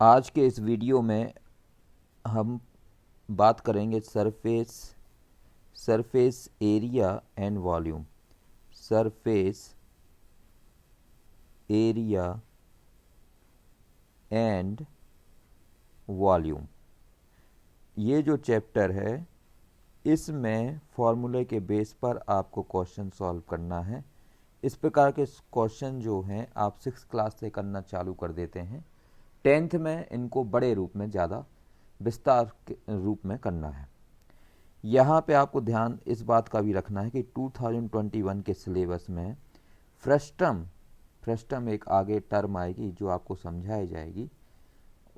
आज के इस वीडियो में हम बात करेंगे surface area and volume. Surface area and volume, ये जो चैप्टर है इसमें फॉर्मूले के बेस पर आपको क्वेश्चन सॉल्व करना है। इस प्रकार के क्वेश्चन जो हैं आप 6 क्लास से करना चालू कर देते हैं। 10th में इनको बड़े रूप में, ज़्यादा विस्तार के रूप में करना है। यहाँ पे आपको ध्यान इस बात का भी रखना है कि 2021 के सिलेबस में फ्रस्टम एक आगे टर्म आएगी जो आपको समझाई जाएगी।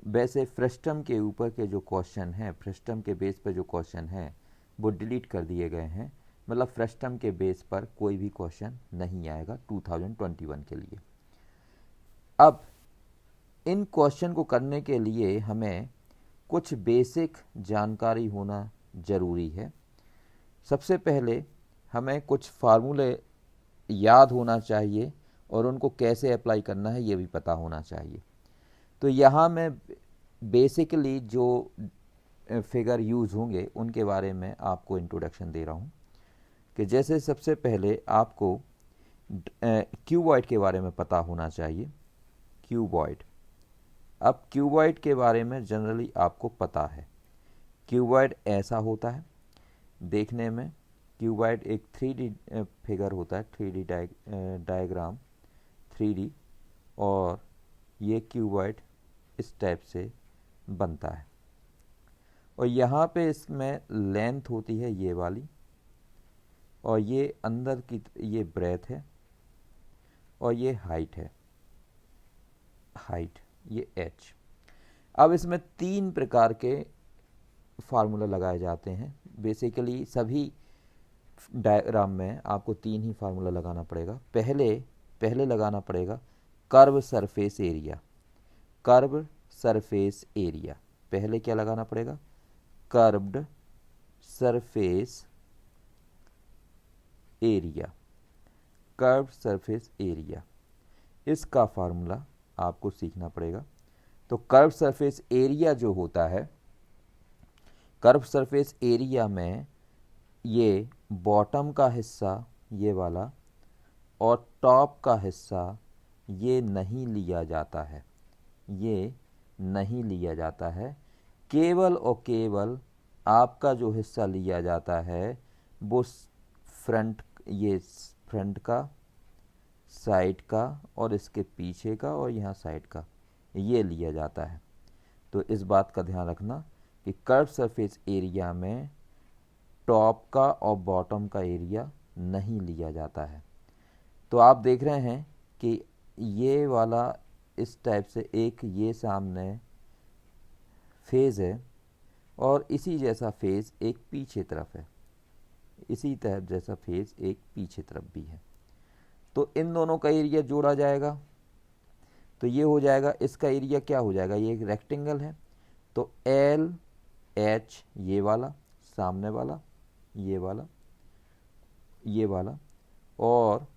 वैसे फ्रस्टम के ऊपर के जो क्वेश्चन हैं, फ्रस्टम के बेस पर जो क्वेश्चन हैं वो डिलीट कर दिए गए हैं। मतलब फ्रस्टम के बेस पर कोई भी क्वेश्चन नहीं आएगा 2021 के लिए। अब इन क्वेश्चन को करने के लिए हमें कुछ बेसिक जानकारी होना ज़रूरी है। सबसे पहले हमें कुछ फार्मूले याद होना चाहिए और उनको कैसे अप्लाई करना है ये भी पता होना चाहिए। तो यहाँ मैं बेसिकली जो फिगर यूज़ होंगे उनके बारे में आपको इंट्रोडक्शन दे रहा हूँ कि जैसे सबसे पहले आपको क्यूबॉइड के बारे में पता होना चाहिए। क्यूबॉइड, अब क्यूबॉइड के बारे में जनरली आपको पता है। क्यूबॉइड ऐसा होता है देखने में। क्यूबॉइड एक 3D फिगर होता है, 3D डायग्राम 3D, और ये क्यूबॉइड इस टाइप से बनता है। और यहाँ पे इसमें लेंथ होती है ये वाली, और ये अंदर की ये ब्रेथ है, और ये हाइट है, ये h। अब इसमें 3 प्रकार के फार्मूला लगाए जाते हैं। बेसिकली सभी डायग्राम में आपको 3 ही फार्मूला लगाना पड़ेगा। पहले लगाना पड़ेगा curve surface area. Curve surface area, पहले क्या लगाना पड़ेगा? Curved surface area. Curve surface area, इसका फार्मूला आपको सीखना पड़ेगा। तो कर्व सरफेस एरिया जो होता है, कर्व सरफेस एरिया में ये बॉटम का हिस्सा ये वाला और टॉप का हिस्सा ये नहीं लिया जाता है। ये नहीं लिया जाता है। केवल और केवल आपका जो हिस्सा लिया जाता है वो फ्रंट का, साइड का, और इसके पीछे का, और यहाँ साइड का, ये लिया जाता है। तो इस बात का ध्यान रखना कि कर्व सरफेस एरिया में टॉप का और बॉटम का एरिया नहीं लिया जाता है। तो आप देख रहे हैं कि ये वाला इस टाइप से एक ये सामने फेज है और इसी जैसा फेज एक पीछे तरफ है, इसी तरह जैसा फेज एक पीछे तरफ भी है। तो इन दोनों का एरिया जोड़ा जाएगा तो ये हो जाएगा, इसका एरिया क्या हो जाएगा? ये एक रेक्टेंगल है तो एल एच, ये वाला सामने वाला, ये वाला, ये वाला, और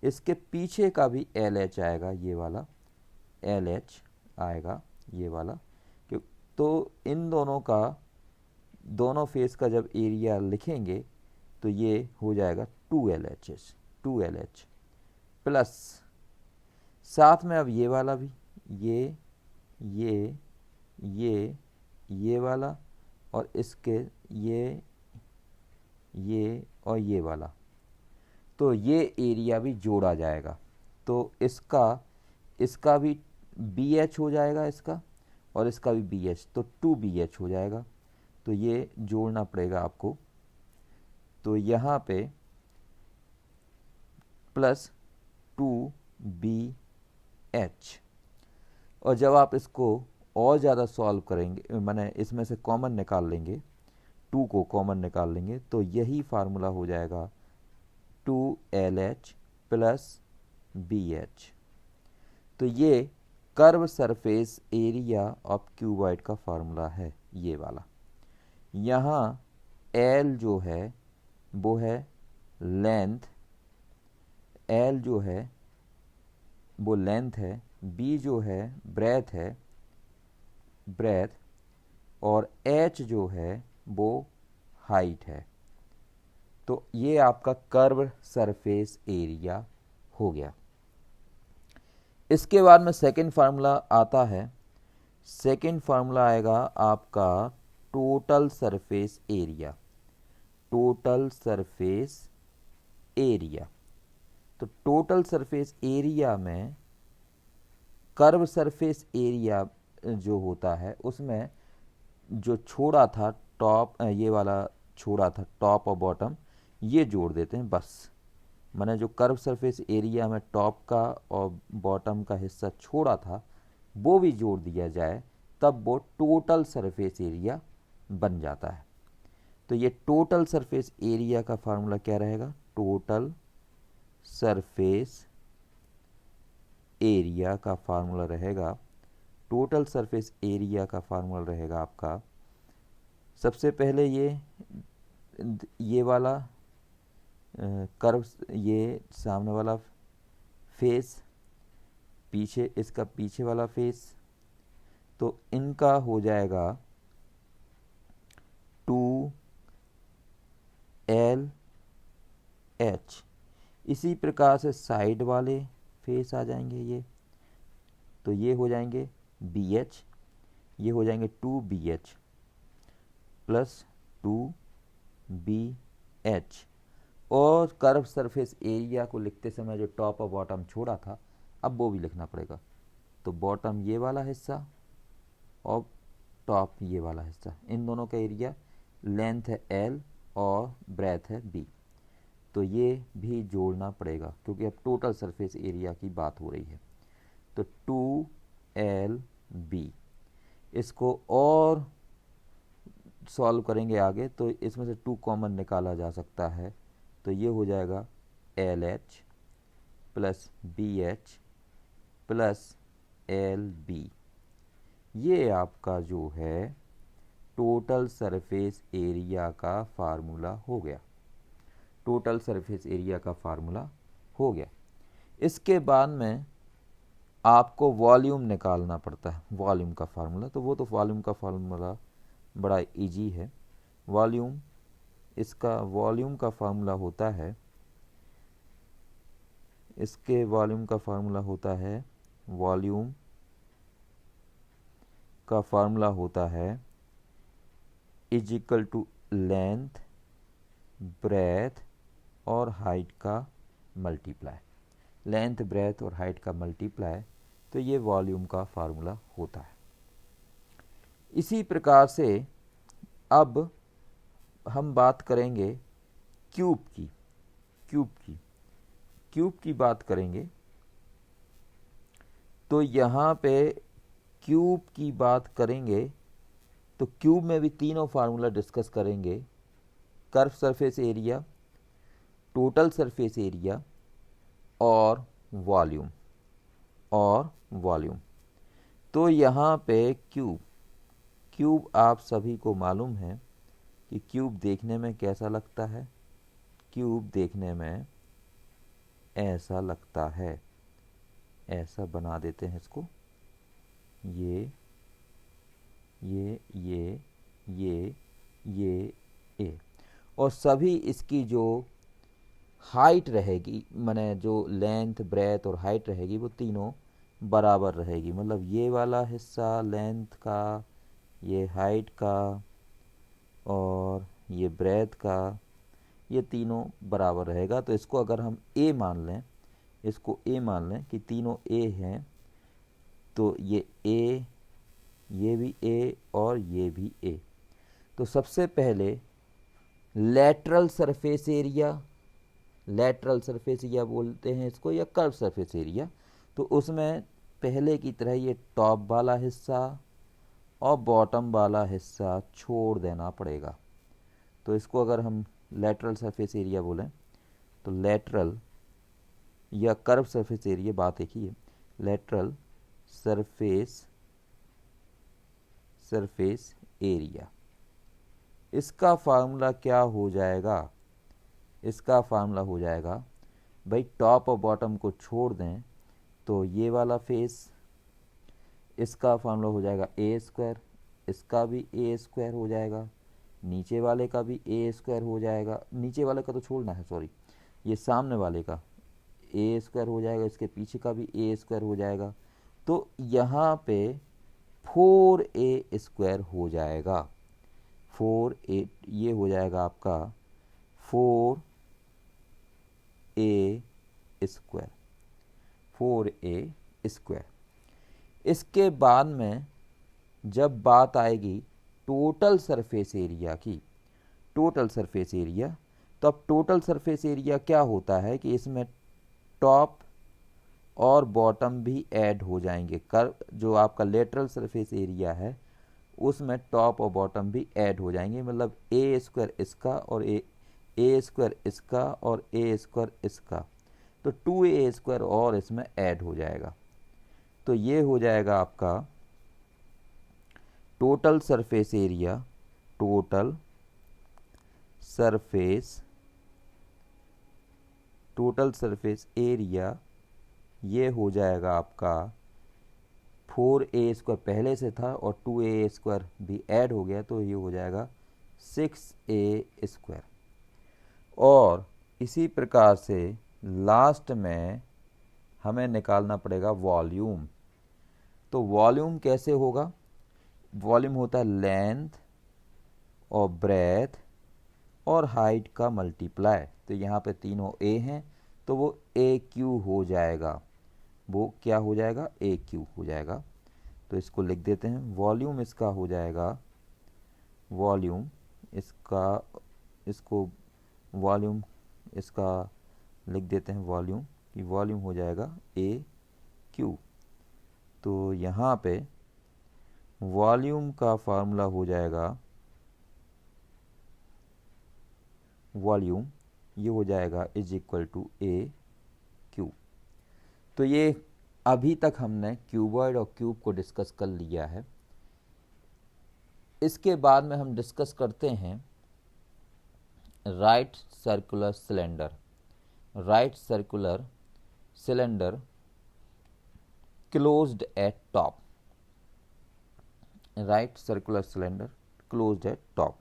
इसके पीछे का भी एल एच आएगा, ये वाला एल एच आएगा, ये वाला। क्यों? तो इन दोनों का, दोनों फेस का जब एरिया लिखेंगे तो ये हो जाएगा 2LHS, 2LH प्लस साथ में अब ये वाला भी, ये ये वाला, और इसके ये और ये वाला, तो ये एरिया भी जोड़ा जाएगा। तो इसका भी BH हो जाएगा, इसका और इसका भी BH, तो 2BH हो जाएगा। तो ये जोड़ना पड़ेगा आपको। तो यहाँ पे प्लस 2BH, और जब आप इसको और ज़्यादा सॉल्व करेंगे, माने इसमें से कॉमन निकाल लेंगे, 2 को कॉमन निकाल लेंगे, तो यही फार्मूला हो जाएगा 2LH प्लस BH। तो ये curve surface area of cuboid का फार्मूला है, ये वाला। यहाँ L जो है वो है लेंथ, L जो है वो लेंथ है, B जो है ब्रेथ है, ब्रेथ और h जो है वो हाइट है। तो ये आपका कर्व सरफेस एरिया हो गया। इसके बाद में सेकंड फार्मूला आता है। सेकंड फार्मूला आएगा आपका total surface area. Total surface area, तो टोटल सरफेस एरिया में कर्व सरफेस एरिया जो होता है उसमें जो छोड़ा था टॉप, ये वाला छोड़ा था टॉप और बॉटम, ये जोड़ देते हैं बस। मैंने जो कर्व सरफेस एरिया में टॉप का और बॉटम का हिस्सा छोड़ा था वो भी जोड़ दिया जाए, तब वो टोटल सरफेस एरिया बन जाता है। तो ये टोटल सरफेस एरिया का फार्मूला क्या रहेगा? टोटल सरफेस एरिया का फार्मूला रहेगा, टोटल सरफेस एरिया का फार्मूला रहेगा आपका, सबसे पहले ये वाला कर्व, ये सामने वाला फेस, पीछे इसका पीछे वाला फेस, तो इनका हो जाएगा 2LH। इसी प्रकार से साइड वाले फेस आ जाएंगे ये, तो ये हो जाएंगे BH, ये हो जाएंगे 2BH प्लस 2BH। और कर्व सरफेस एरिया को लिखते समय जो टॉप और बॉटम छोड़ा था अब वो भी लिखना पड़ेगा। तो बॉटम ये वाला हिस्सा और टॉप ये वाला हिस्सा, इन दोनों का एरिया, लेंथ है L और ब्रेथ है B, तो ये भी जोड़ना पड़ेगा क्योंकि अब टोटल सरफेस एरिया की बात हो रही है। तो 2LB, इसको और सॉल्व करेंगे आगे तो इसमें से 2 कॉमन निकाला जा सकता है, तो ये हो जाएगा LH plus BH plus LB। ये आपका जो है टोटल सरफेस एरिया का फार्मूला हो गया। टोटल सरफेस एरिया का फार्मूला हो गया। इसके बाद में आपको वॉल्यूम निकालना पड़ता है, वॉल्यूम का फार्मूला। तो वो तो वॉल्यूम का फार्मूला बड़ा इजी है। वॉल्यूम, इसका वॉल्यूम का फार्मूला होता है, इसके वॉल्यूम का फार्मूला होता है, वॉल्यूम का फार्मूला होता है is equal to length, breadth और हाइट का मल्टीप्लाई। लेंथ, ब्रेथ और हाइट का मल्टीप्लाई, तो ये वॉल्यूम का फार्मूला होता है। इसी प्रकार से अब हम बात करेंगे क्यूब की। क्यूब की बात करेंगे तो यहाँ पे क्यूब की बात करेंगे तो क्यूब में भी तीनों फार्मूला डिस्कस करेंगे, curve surface area, total surface area और वॉल्यूम तो यहाँ पे क्यूब आप सभी को मालूम है कि क्यूब देखने में कैसा लगता है। क्यूब देखने में ऐसा लगता है, ऐसा बना देते हैं इसको, ये ए, और सभी इसकी जो हाइट रहेगी, माने जो लेंथ, ब्रेथ और हाइट रहेगी, वो तीनों बराबर रहेगी। मतलब ये वाला हिस्सा लेंथ का, ये हाइट का और ये ब्रेथ का, ये तीनों बराबर रहेगा। तो इसको अगर हम ए मान लें, इसको ए मान लें कि तीनों ए हैं, तो ये ए, ये भी ए और ये भी ए। तो सबसे पहले लेटरल सरफेस एरिया बोलते हैं इसको, या कर्व सरफेस एरिया। तो उसमें पहले की तरह ये टॉप वाला हिस्सा और बॉटम वाला हिस्सा छोड़ देना पड़ेगा। तो इसको अगर हम लेटरल सरफेस एरिया बोलें तो लेटरल या कर्व सरफेस एरिया, बात एक ही है, लेटरल सरफेस एरिया। इसका फार्मूला क्या हो जाएगा? इसका फार्मूला हो जाएगा, भाई टॉप और बॉटम को छोड़ दें तो ये वाला फेस, इसका फार्मूला हो जाएगा ए स्क्वायर, इसका भी ए स्क्वायर हो जाएगा, नीचे वाले का भी ए स्क्वायर हो जाएगा, नीचे वाले का तो छोड़ना है, सॉरी, ये सामने वाले का ए स्क्वायर हो जाएगा, इसके पीछे का भी ए स्क्वायर हो जाएगा। तो यहाँ पे 4a स्क्वायर हो जाएगा, 4a, ये हो जाएगा आपका 4a स्क्वायर, 4a स्क्वायर। इसके बाद में जब बात आएगी टोटल सरफेस एरिया की, टोटल सरफेस एरिया, तो अब टोटल सरफेस एरिया क्या होता है कि इसमें टॉप और बॉटम भी ऐड हो जाएंगे। कर्व जो आपका लेटरल सरफेस एरिया है उसमें टॉप और बॉटम भी ऐड हो जाएंगे, मतलब ए स्क्वायर इसका और ए स्क्वायर इसका और ए स्क्वायर इसका, तो 2a स्क्वायर और इसमें ऐड हो जाएगा। तो ये हो जाएगा आपका total surface area, total surface area, ये हो जाएगा आपका 4a स्क्वायर पहले से था और 2a स्क्वायर भी ऐड हो गया, तो ये हो जाएगा 6a स्क्वायर। और इसी प्रकार से लास्ट में हमें निकालना पड़ेगा वॉल्यूम। तो वॉल्यूम कैसे होगा? वॉल्यूम होता है लेंथ और ब्रेथ और हाइट का मल्टीप्लाई। तो यहाँ पे तीनों ए हैं तो वो ए क्यू हो जाएगा, वो क्या हो जाएगा? ए क्यू हो जाएगा। तो इसको लिख देते हैं, वॉल्यूम इसका हो जाएगा, वॉल्यूम इसका, इसको वॉल्यूम इसका लिख देते हैं वॉल्यूम, कि वॉल्यूम हो जाएगा ए क्यू। तो यहाँ पे वॉल्यूम का फार्मूला हो जाएगा, वॉल्यूम ये हो जाएगा is equal to a cube. तो ये अभी तक हमने क्यूबॉइड और क्यूब को डिस्कस कर लिया है। इसके बाद में हम डिस्कस करते हैं right circular cylinder. Right circular cylinder closed eight top, right circular cylinder closed eight top.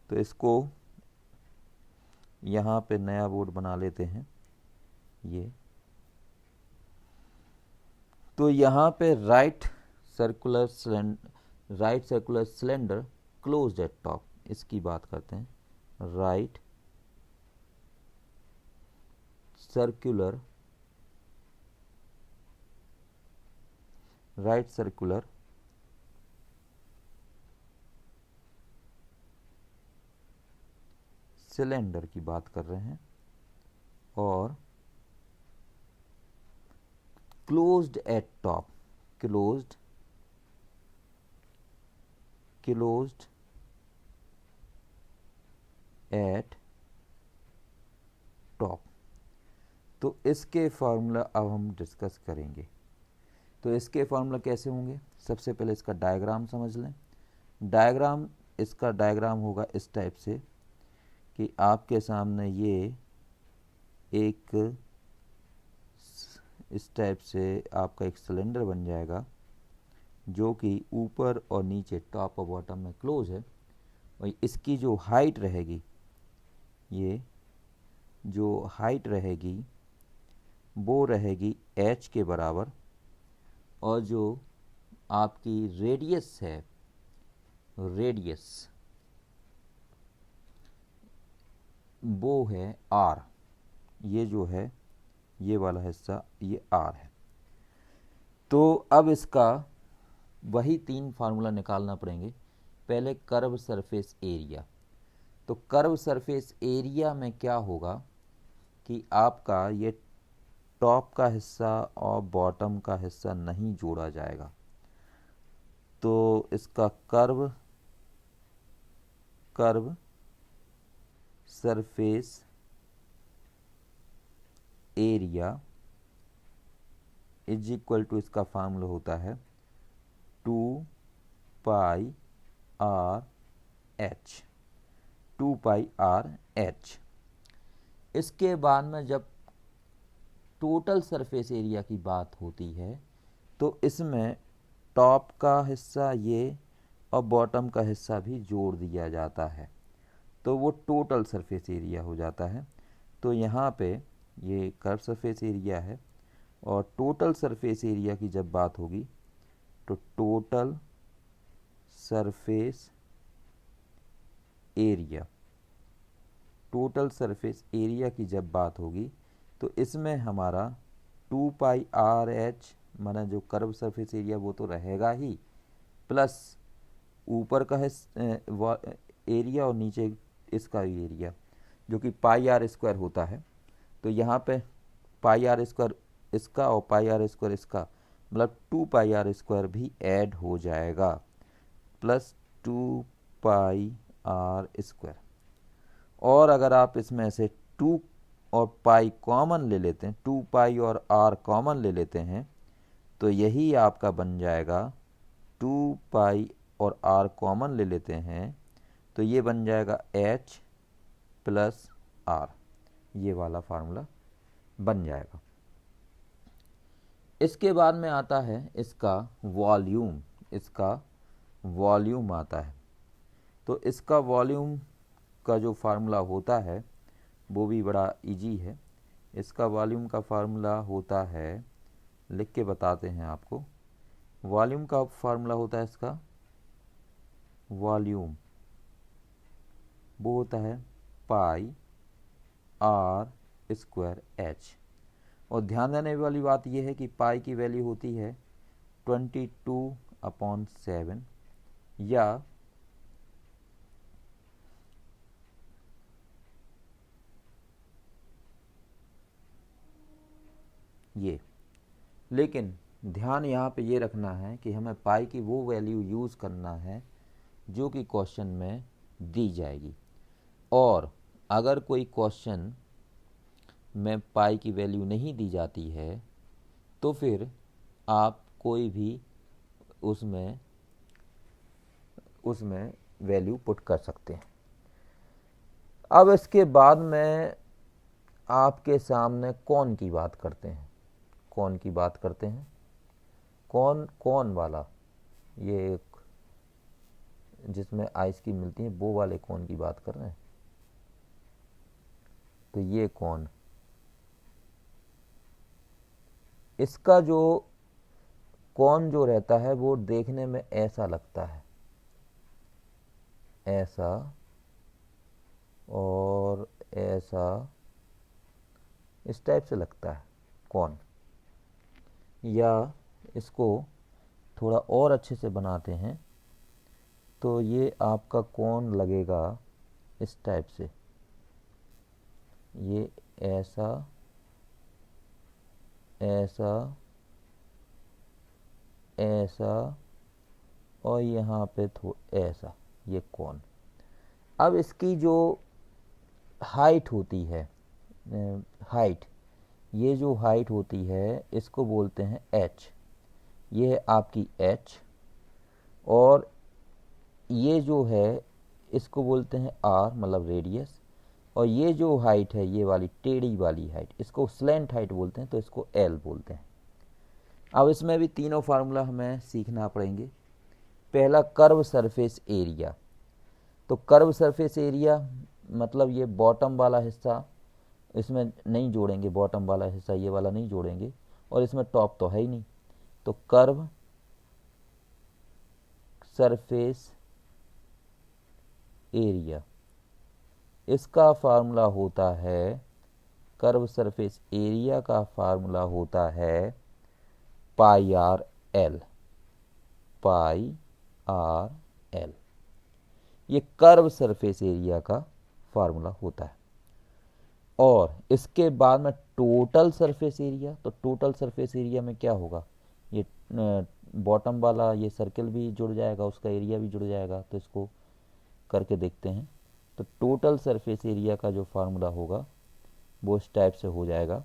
तो इसको यहाँ पे नया बोर्ड बना लेते हैं ये। तो यहाँ पे right circular cylinder closed eight top, इसकी बात करते हैं। राइट सर्कुलर सिलेंडर की बात कर रहे हैं और closed eight top, closed eight top. तो इसके फार्मूला अब हम डिस्कस करेंगे। तो इसके फार्मूला कैसे होंगे? सबसे पहले इसका डायग्राम समझ लें। डायग्राम, इसका डायग्राम होगा इस टाइप से कि आपके सामने ये एक इस टाइप से आपका एक सिलेंडर बन जाएगा जो कि ऊपर और नीचे, टॉप और बॉटम में क्लोज है। और इसकी जो हाइट रहेगी, ये जो हाइट रहेगी वो रहेगी h के बराबर, और जो आपकी रेडियस है, रेडियस वो है r। ये जो है ये वाला हिस्सा ये r है। तो अब इसका वही तीन फार्मूला निकालना पड़ेंगे। पहले कर्व सरफेस एरिया। तो कर्व सरफेस एरिया में क्या होगा कि आपका ये टॉप का हिस्सा और बॉटम का हिस्सा नहीं जोड़ा जाएगा। तो इसका curve surface area is equal to, इसका फार्मूला होता है 2 pi r h, 2 pi r h. इसके बाद में जब टोटल सरफेस एरिया की बात होती है तो इसमें टॉप का हिस्सा ये और बॉटम का हिस्सा भी जोड़ दिया जाता है, तो वो टोटल सरफेस एरिया हो जाता है। तो यहाँ पे ये कर्व सरफेस एरिया है, और टोटल सरफेस एरिया की जब बात होगी तो total surface area, total surface area की जब बात होगी तो इसमें हमारा 2πr(h) माना जो कर्व सरफेस एरिया वो तो रहेगा ही, प्लस ऊपर का एरिया और नीचे इसका भी एरिया जो कि πr² होता है। तो यहाँ पे πr² इसका और πr² इसका, मतलब 2πr² भी ऐड हो जाएगा, प्लस 2πr²। और अगर आप इसमें से 2 और पाई कॉमन ले लेते हैं, 2π और r कॉमन ले लेते हैं, तो यही आपका बन जाएगा 2π और r कॉमन ले लेते हैं तो ये बन जाएगा h प्लस r, ये वाला फार्मूला बन जाएगा। इसके बाद में आता है इसका वॉल्यूम, इसका वॉल्यूम आता है। तो इसका वॉल्यूम का जो फार्मूला होता है वो भी बड़ा इजी है। इसका वॉल्यूम का फार्मूला होता है, लिख के बताते हैं आपको। वॉल्यूम का फार्मूला होता है इसका, वॉल्यूम वो होता है πr²h। और ध्यान देने वाली बात यह है कि पाई की वैल्यू होती है 22/7, या ये, लेकिन ध्यान यहाँ पे ये रखना है कि हमें पाई की वो वैल्यू यूज़ करना है जो कि क्वेश्चन में दी जाएगी। और अगर कोई क्वेश्चन में पाई की वैल्यू नहीं दी जाती है तो फिर आप कोई भी उसमें वैल्यू पुट कर सकते हैं। अब इसके बाद में आपके सामने कौन की बात करते हैं, कौन की बात करते हैं, कौन वाला, ये एक जिसमें आइस की मिलती है वो वाले कौन की बात कर रहे हैं। तो ये कौन, इसका जो कौन जो रहता है वो देखने में ऐसा लगता है, ऐसा और ऐसा, इस टाइप से लगता है कौन। या इसको थोड़ा और अच्छे से बनाते हैं तो ये आपका कौन लगेगा इस टाइप से, ये ऐसा, ऐसा, ऐसा और यहाँ पे ऐसा, ये कौन। अब इसकी जो हाइट होती है, हाइट, ये जो हाइट होती है इसको बोलते हैं h, ये है आपकी h। और ये जो है इसको बोलते हैं r, मतलब रेडियस। और ये जो हाइट है, ये वाली टेढ़ी वाली हाइट, इसको स्लैंट हाइट बोलते हैं, तो इसको l बोलते हैं। अब इसमें भी तीनों फार्मूला हमें सीखना पड़ेंगे। पहला कर्व सरफेस एरिया, तो कर्व सरफेस एरिया मतलब ये बॉटम वाला हिस्सा इसमें नहीं जोड़ेंगे, बॉटम वाला हिस्सा ये वाला नहीं जोड़ेंगे, और इसमें टॉप तो है ही नहीं। तो कर्व सरफेस एरिया, इसका फार्मूला होता है, कर्व सरफेस एरिया का फार्मूला होता है πr(l), πr(l), ये कर्व सरफेस एरिया का फार्मूला होता है। और इसके बाद में टोटल सरफेस एरिया, तो टोटल सरफेस एरिया में क्या होगा, ये बॉटम वाला ये सर्किल भी जुड़ जाएगा, उसका एरिया भी जुड़ जाएगा। तो इसको करके देखते हैं। तो टोटल सरफेस एरिया का जो फार्मूला होगा वो इस टाइप से हो जाएगा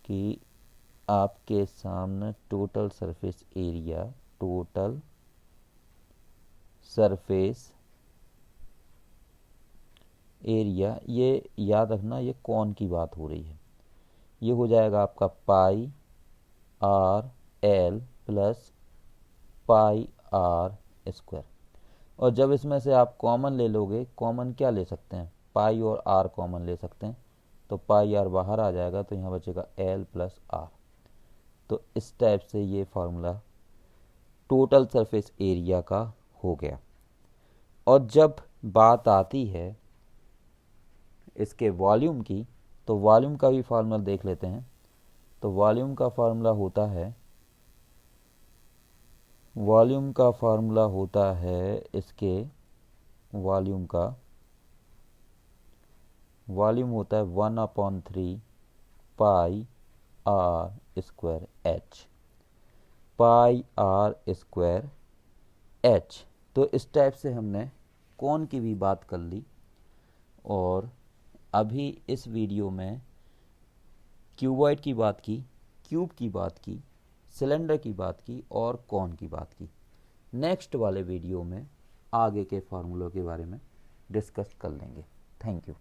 कि आपके सामने total surface area, total surface area, ये याद रखना ये कौन की बात हो रही है, ये हो जाएगा आपका πr(l) plus pi R square. और जब इसमें से आप कॉमन ले लोगे, कॉमन क्या ले सकते हैं, पाई और आर कॉमन ले सकते हैं, तो पाई आर बाहर आ जाएगा, तो यहाँ बचेगा एल प्लस आर। तो इस टाइप से ये फार्मूला टोटल सरफेस एरिया का हो गया। और जब बात आती है इसके वॉल्यूम की, तो वॉल्यूम का भी फार्मूला देख लेते हैं। तो वॉल्यूम का फार्मूला होता है, वॉल्यूम का फार्मूला होता है इसके वॉल्यूम का, वॉल्यूम होता है 1/3 pi R square H, pi R square H. तो इस टाइप से हमने कोण की भी बात कर ली, और अभी इस वीडियो में क्यूबॉइड की बात की, क्यूब की बात की, सिलेंडर की बात की और कोण की बात की। नेक्स्ट वाले वीडियो में आगे के फार्मूलों के बारे में डिस्कस कर लेंगे। Thank you.